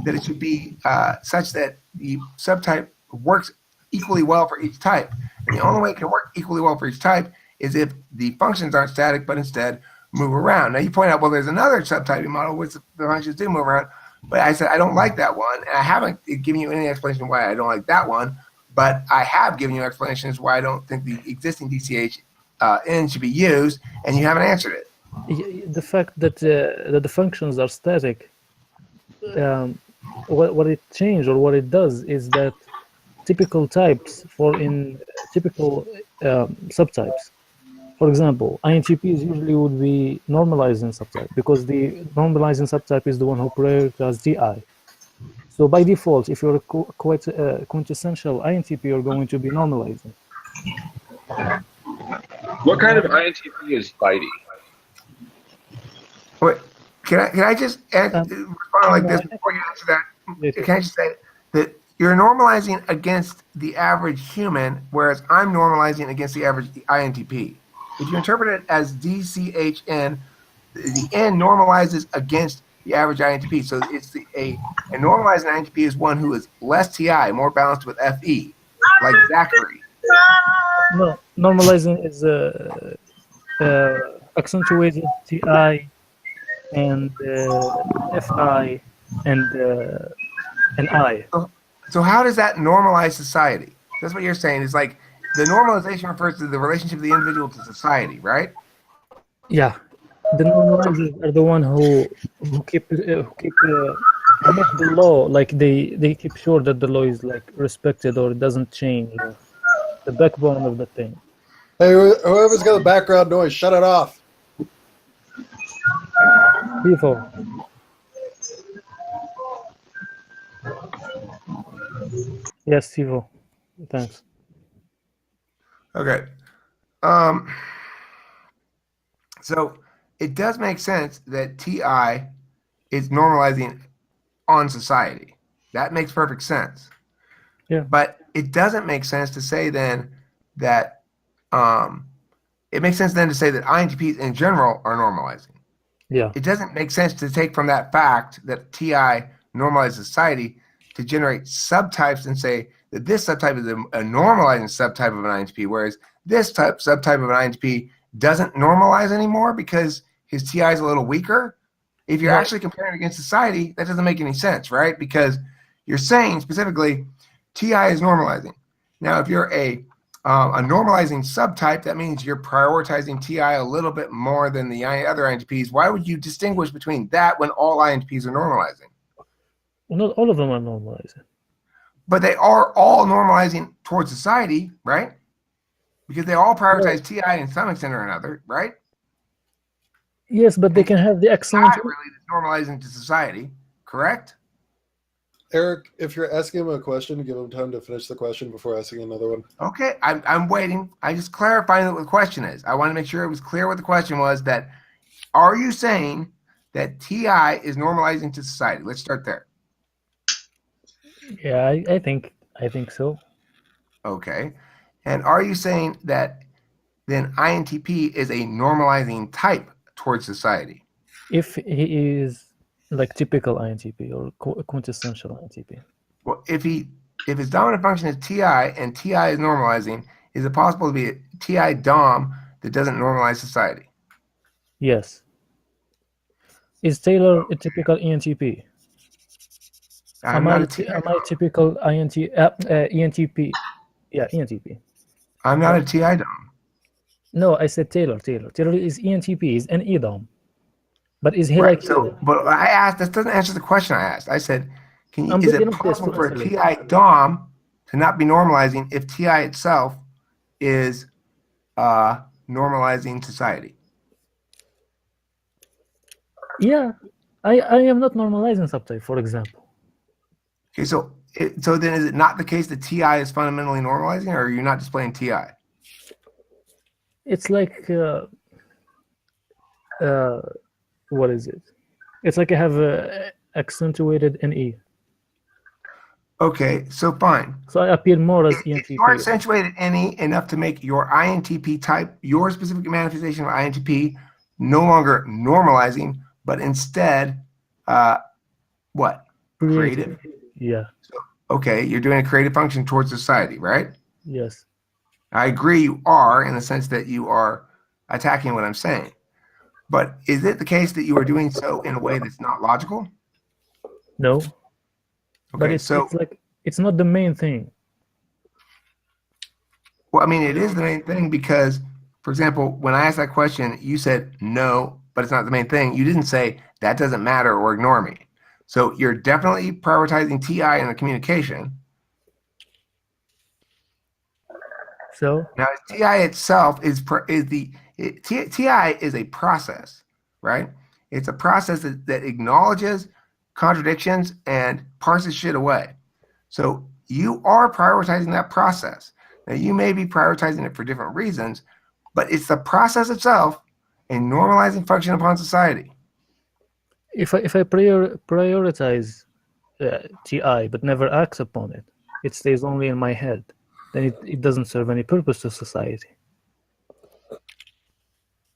that it should be such that the subtype works equally well for each type. And the only way it can work equally well for each type is if the functions aren't static, but instead move around. Now you point out, well, there's another subtyping model which the functions do move around, but I said I don't like that one, and I haven't given you any explanation why I don't like that one, but I have given you explanations why I don't think the existing DCH N should be used, and you haven't answered it. The fact that the functions are static, what it changed or what it does is that typical types typical subtypes. For example, INTPs usually would be normalizing subtype because the normalizing subtype is the one who prioritizes DI. So by default, if you're a quintessential INTP, you're going to be normalizing. What kind of INTP is Spidey? Wait, can I just respond like this before you answer that? Can I just say that you're normalizing against the average human, whereas I'm normalizing against the average INTP. If you interpret it as DCHN, the N normalizes against the average INTP. So it's a normalizing INTP is one who is less TI, more balanced with FE, like Zachary. No, normalizing is accentuated TI and FI and I. So how does that normalize society? That's what you're saying. Is like the normalization refers to the relationship of the individual to society, right? Yeah, the normalizers are the one who keep make the law, like they keep sure that the law is like respected or it doesn't change, or the backbone of the thing. Hey, whoever's got the background noise, shut it off. Before. Yes, Tivo. Thanks. Okay. So it does make sense that TI is normalizing on society. That makes perfect sense. Yeah. But it doesn't make sense to say then that it makes sense then to say that INTPs in general are normalizing. Yeah. It doesn't make sense to take from that fact that TI normalizes society to generate subtypes and say that this subtype is a normalizing subtype of an INTP, whereas this subtype of an INTP doesn't normalize anymore because his TI is a little weaker. If you're actually comparing against society, that doesn't make any sense, right? Because you're saying specifically TI is normalizing. Now, if you're a normalizing subtype, that means you're prioritizing TI a little bit more than the other INTPs. Why would you distinguish between that when all INTPs are normalizing? Well, not all of them are normalizing. But they are all normalizing towards society, right? Because they all prioritize TI in some extent or another, right? Yes, but they can have the excellent. Not really normalizing to society, correct? Eric, if you're asking him a question, give him time to finish the question before asking another one. Okay, I'm waiting. I just clarifying what the question is. I want to make sure it was clear what the question was. That are you saying that TI is normalizing to society? Let's start there. Yeah, I think so. Okay, and are you saying that then INTP is a normalizing type towards society? If he is like typical INTP or quintessential INTP. Well, if his dominant function is TI and TI is normalizing, is it possible to be a TI dom that doesn't normalize society? Yes. Is Taylor a typical ENTP? Am I typical ENTP? Yeah, ENTP. I'm not a TI dom. No, I said Taylor. Taylor is ENTP. He's an EDOM. But is he Right, like so, you? but I asked, that doesn't answer the question I asked. I said, is it possible for a TI dom to not be normalizing if TI itself is normalizing society? Yeah, I am not normalizing subtype, for example. Okay, so then is it not the case that TI is fundamentally normalizing, or are you not displaying TI? It's like what is it? It's like I have accentuated NE. Okay, so fine. So I appear more as ENTP. If you are accentuated NE enough to make your INTP type, your specific manifestation of INTP, no longer normalizing, but instead, what? Creative? Yeah. So, okay, you're doing a creative function towards society, right? Yes. I agree you are, in the sense that you are attacking what I'm saying. But is it the case that you are doing so in a way that's not logical? No. Okay, but it's like it's not the main thing. Well, I mean, it is the main thing because, for example, when I asked that question, you said no, but it's not the main thing. You didn't say that doesn't matter or ignore me. So you're definitely prioritizing TI in the communication. So now TI itself TI is a process, right? It's a process that acknowledges contradictions and parses shit away. So you are prioritizing that process. Now you may be prioritizing it for different reasons, but it's the process itself a normalizing function upon society. If I prioritize TI but never acts upon it, it stays only in my head. Then it doesn't serve any purpose to society.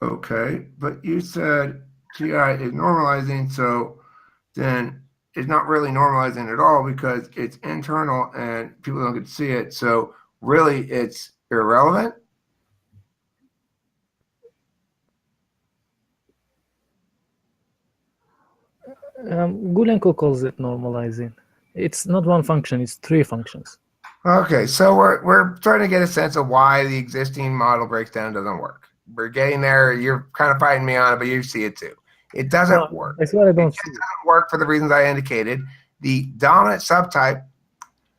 Okay, but you said TI is normalizing, so then it's not really normalizing at all because it's internal and people don't get to see it. So really, it's irrelevant. Gulenko calls it normalizing. It's not one function; it's three functions. Okay, so we're trying to get a sense of why the existing model breakdown doesn't work. We're getting there. You're kind of fighting me on it, but you see it too. It doesn't work. That's what I don't see. It doesn't work for the reasons I indicated. The dominant subtype,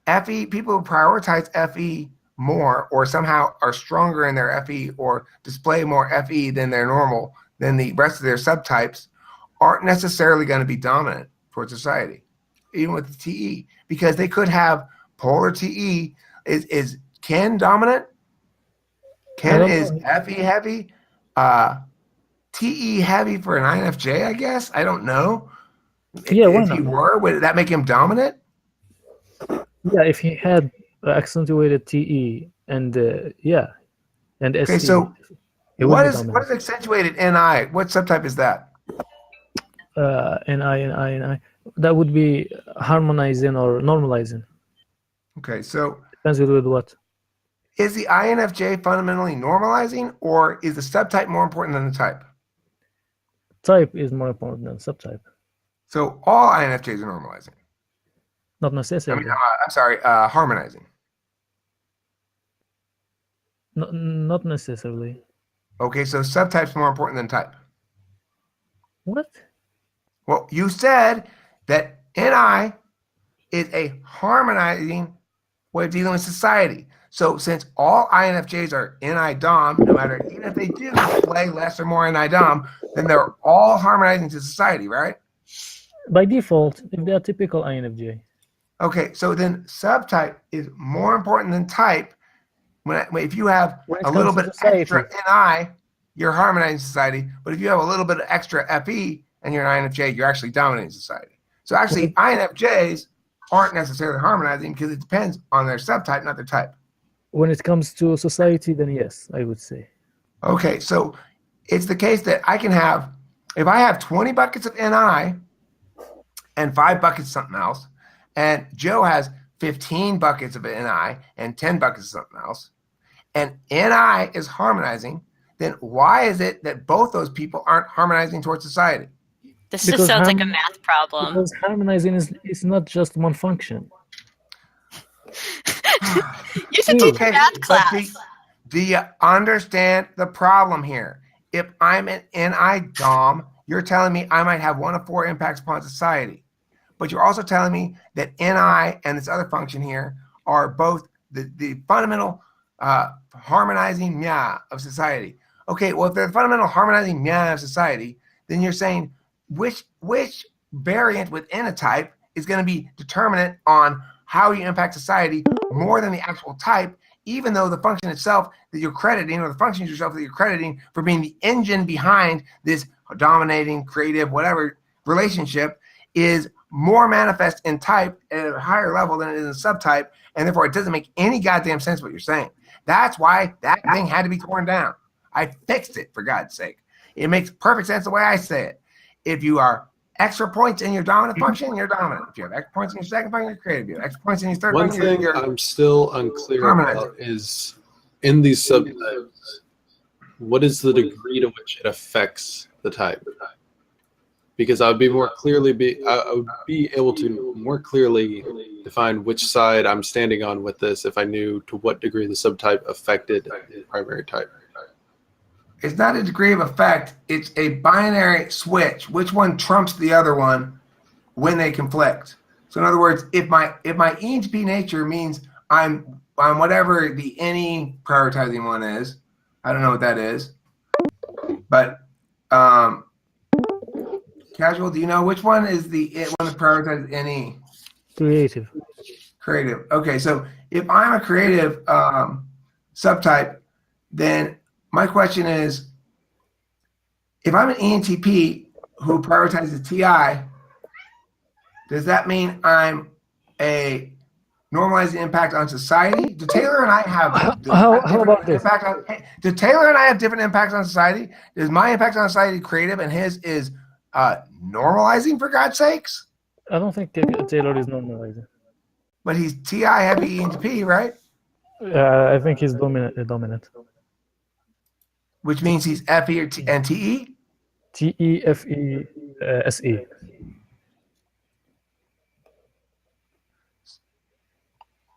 FE, people who prioritize FE more or somehow are stronger in their FE or display more FE than their normal, than the rest of their subtypes, aren't necessarily going to be dominant towards society, even with the TE, because they could have polar TE. Is Ken dominant? Ken is FE heavy, TE heavy for an INFJ, I guess. I don't know. Yeah, why if not? he were, would that make him dominant? Yeah, if he had accentuated TE and and Okay, SE, so it would what be is dominant. accentuated NI? What subtype is that? NI. That would be harmonizing or normalizing. Okay, so Depends with what. is the INFJ fundamentally normalizing, or is the subtype more important than the type? Type is more important than subtype. So all INFJs are normalizing. Not necessarily. I'm sorry, harmonizing. Not necessarily. Okay, so subtype's more important than type. What? Well, you said that NI is a harmonizing way of dealing with society. So since all INFJs are NI Dom, no matter, even if they do display less or more NI Dom, then they're all harmonizing to society, right? By default, if they are typical INFJ. Okay, so then subtype is more important than type. If you have When it a little comes bit to society. extra NI, you're harmonizing society. But if you have a little bit of extra FE and you're an INFJ, you're actually dominating society. So actually, INFJs aren't necessarily harmonizing because it depends on their subtype, not their type. When it comes to society, then yes, I would say. Okay, so it's the case that I can have, if I have 20 buckets of NI and 5 buckets of something else, and Joe has 15 buckets of NI and 10 buckets of something else, and NI is harmonizing, then why is it that both those people aren't harmonizing towards society? This just sounds like a math problem. Because harmonizing is not just one function. You should take a math class. Do you understand the problem here? If I'm an NI Dom, you're telling me I might have 1 of 4 impacts upon society. But you're also telling me that NI and this other function here are both the fundamental harmonizing mya of society. Okay, well, if they're the fundamental harmonizing mya of society, then you're saying which variant within a type is going to be determinant on how you impact society more than the actual type, even though the function itself that you're crediting, or the functions yourself that you're crediting for being the engine behind this dominating, creative, whatever relationship, is more manifest in type at a higher level than it is in subtype, and therefore it doesn't make any goddamn sense what you're saying. That's why that thing had to be torn down. I fixed it, for God's sake. It makes perfect sense the way I say it. If you are extra points in your dominant function, you're dominant. If you have extra points in your second function, you're creative. If you have extra points in your third One function, thing you're I'm still unclear about is in these subtypes, what is the degree to which it affects the type? Because I would be able to more clearly define which side I'm standing on with this if I knew to what degree the subtype affected the primary type. It's not a degree of effect. It's a binary switch. Which one trumps the other one when they conflict? So in other words, if my ENTP nature means I'm whatever the any prioritizing one is, I don't know what that is, but Casual, do you know which one is the one that prioritizes any? Creative. Creative. Okay, so if I'm a creative subtype, then my question is, if I'm an ENTP who prioritizes TI, does that mean I'm a normalizing impact on society? Do Taylor and I have how about this? Do Taylor and I have different impacts on society? Is my impact on society creative and his is normalizing, for God's sakes? I don't think Taylor is normalizing. But he's TI heavy ENTP, right? I think he's dominant. Which means he's FE and TE? TE, FE, SE.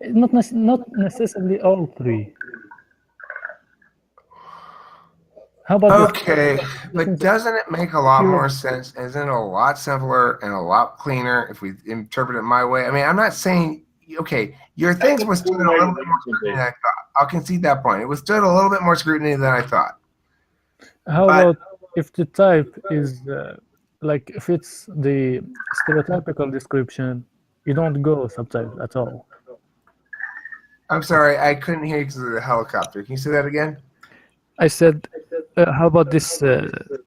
Not necessarily all three. How about this? Okay, but doesn't it make a lot more sense? Isn't it a lot simpler and a lot cleaner if we interpret it my way? I mean, I'm not saying, okay, your things withstood a little bit more scrutiny than I thought. I'll concede that point. It withstood a little bit more scrutiny than I thought. How about if the type is like if it's the stereotypical description, you don't go subtype at all. I'm sorry, I couldn't hear you because of the helicopter. Can you say that again? I said, how about this